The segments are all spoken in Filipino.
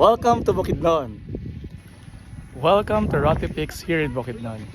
Welcome to Bukidnon. Welcome to Rocky Peaks here in Bukidnon.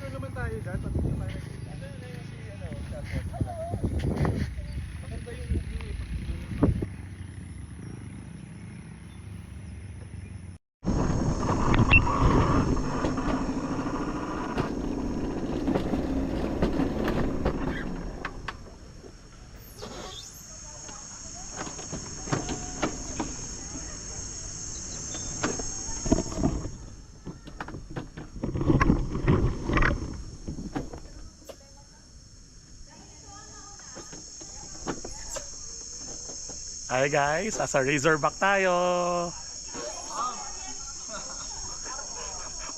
Hi guys, asa Razorback tayo.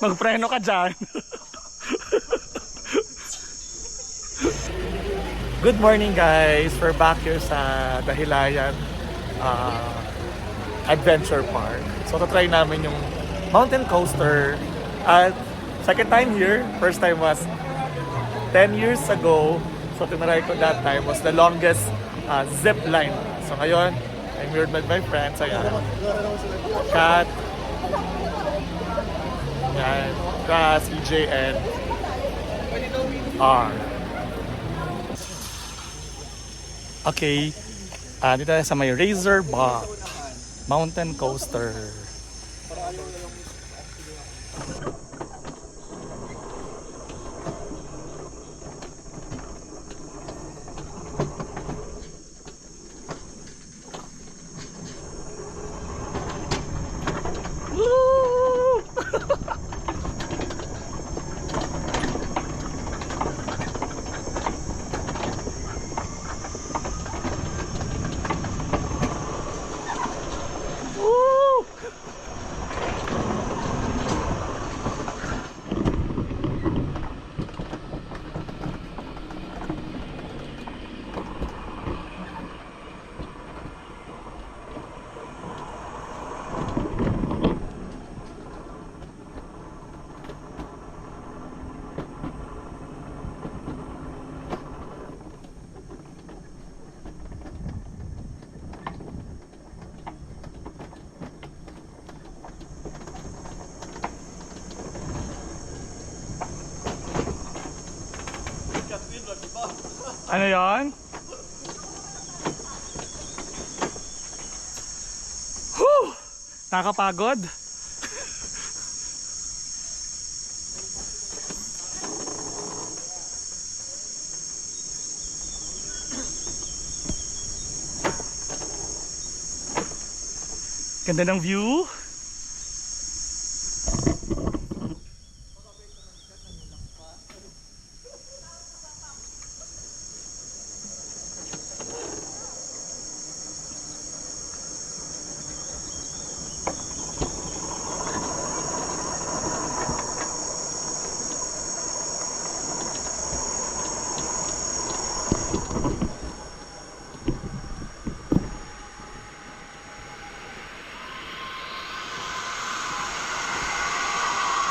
Magpreno ka dyan. Good morning guys, we're back here sa Dahilayan Adventure Park. So try namin yung mountain coaster at second time here. First time was 10 years ago. So tinry ko that time was the longest zip line. So ngayon, I'm here with my friends. Ayan. Kat. Ayan. Ras, EJ, and R. Okay. Dito tayo sa may Razorback Mountain Coaster. Ano yon? Whew! Nakakapagod. Ganda ng view.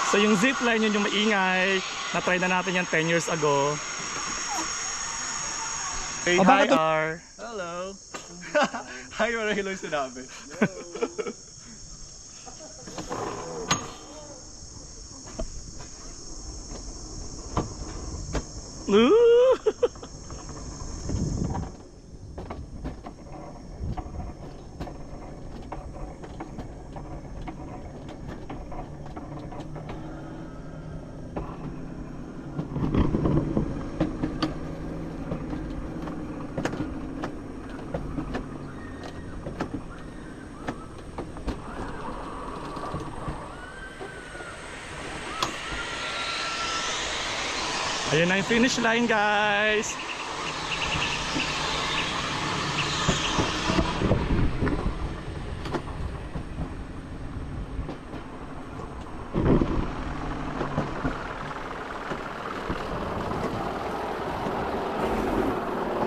So yung zipline yun yung maingay. Na-try na natin yan 10 years ago. Hey, hi R. Hello. Hi, wala hello sinabi. Ayun na yung finish line guys.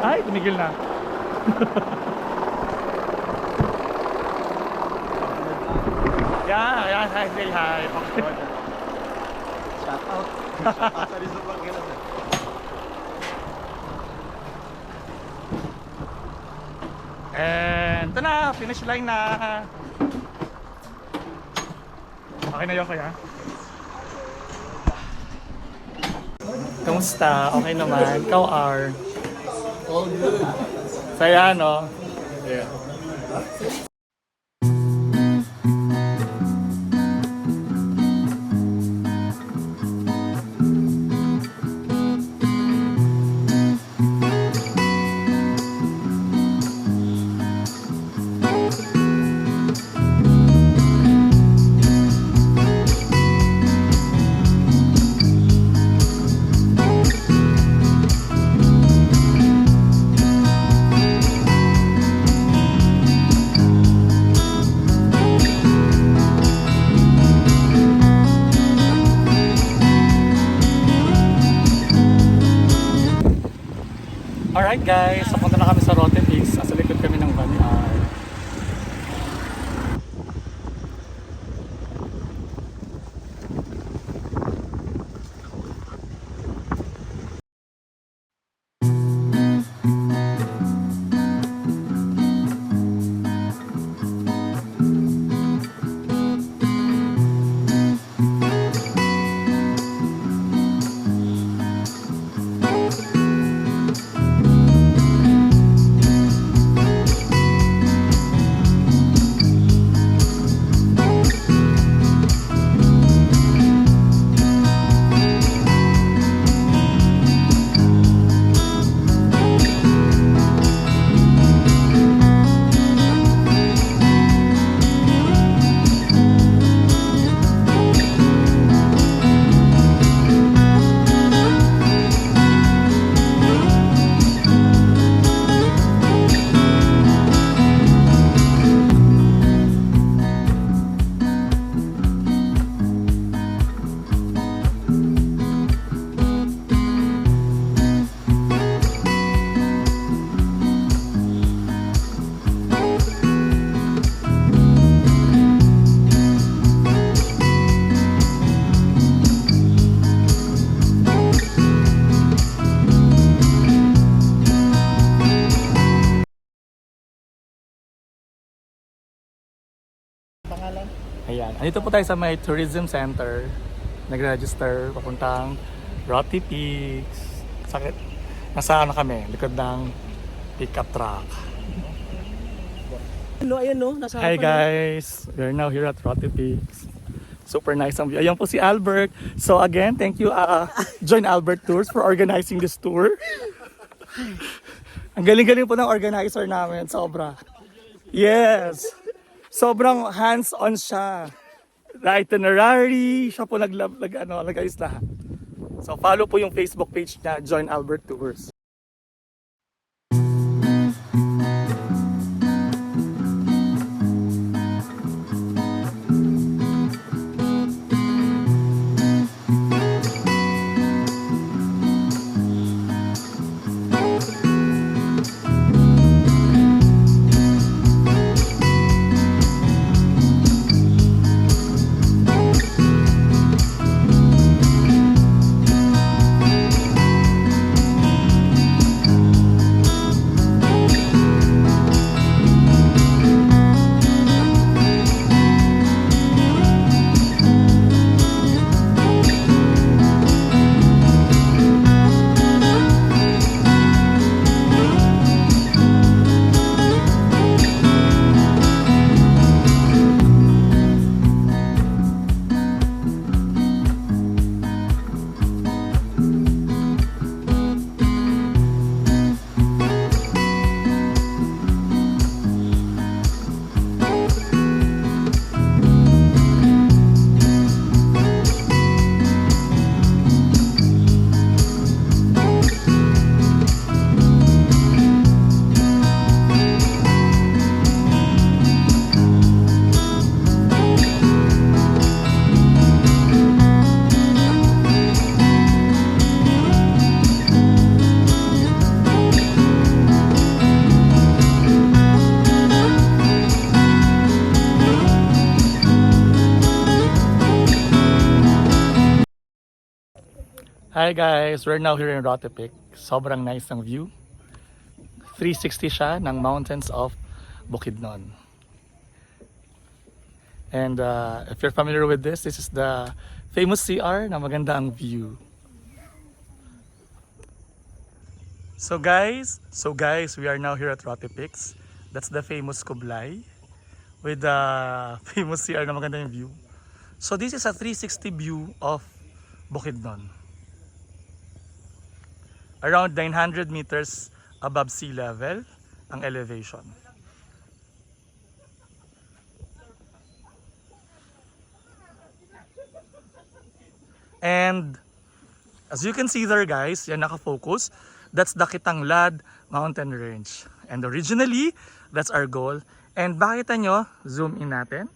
Ay, tumigil na. Yeah, hi, say hi. Okay. Shout out. Shout out sa Razorback Hills. And ito na, finish line na. Okay na yun, kuya? Kamusta? Okay naman. Ikaw, R? All good. Saya, no? Yeah. Alright guys, papunta na kami sa Rotten Peaks. Sa likod kami ng Van R. Ayan. Andito po tayo sa may tourism center. Nag-register papuntang Rotti Peaks. Sakit. Nasa ano kami, likod ng pickup truck. No, ayan no, nasa Hi harapan guys! We're now here at Rotti Peaks. Super nice ang view. Ayan po si Albert. So again, thank you Join Albert Tours for organizing this tour. Ang galing-galing po ng organizer namin. Sobra. Yes! Sobrang hands-on siya. The itinerary, siya po nag-ayos lahat. So follow po yung Facebook page niya, Join Albert Tours. Hi guys, we're now here in Rotti Peak. Sobrang nice ng view. 360 siya ng mountains of Bukidnon. And if you're familiar with this is the famous CR na maganda ang view. So guys, we are now here at Rote Peaks. That's the famous Kublai with the famous CR na maganda yung view. So this is a 360 view of Bukidnon. Around 900 meters above sea level ang elevation. And as you can see there guys, yan naka-focus, that's the Kitanglad Mountain Range. And originally, that's our goal. And makita nyo, zoom in natin.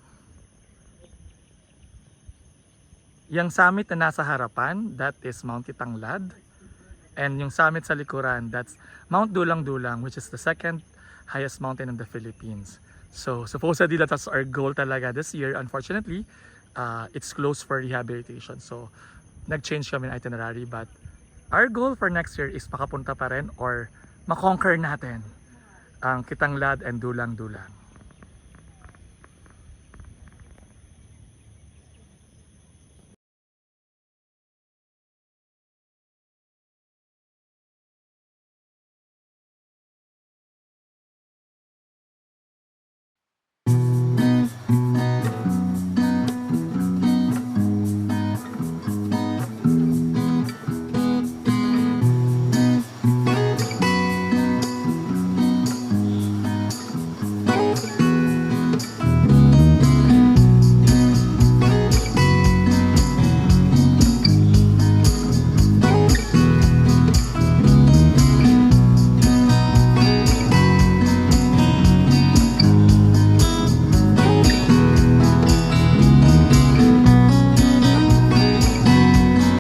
Yung summit na nasa harapan, that is Mount Kitanglad. And yung summit sa likuran, that's Mount Dulang-Dulang, which is the second highest mountain in the Philippines. So supposedly that's our goal talaga this year. Unfortunately, it's closed for rehabilitation. So nag-change kami ng itinerary, but our goal for next year is makapunta pa rin or makonquer natin ang Kitanglad and Dulang-Dulang.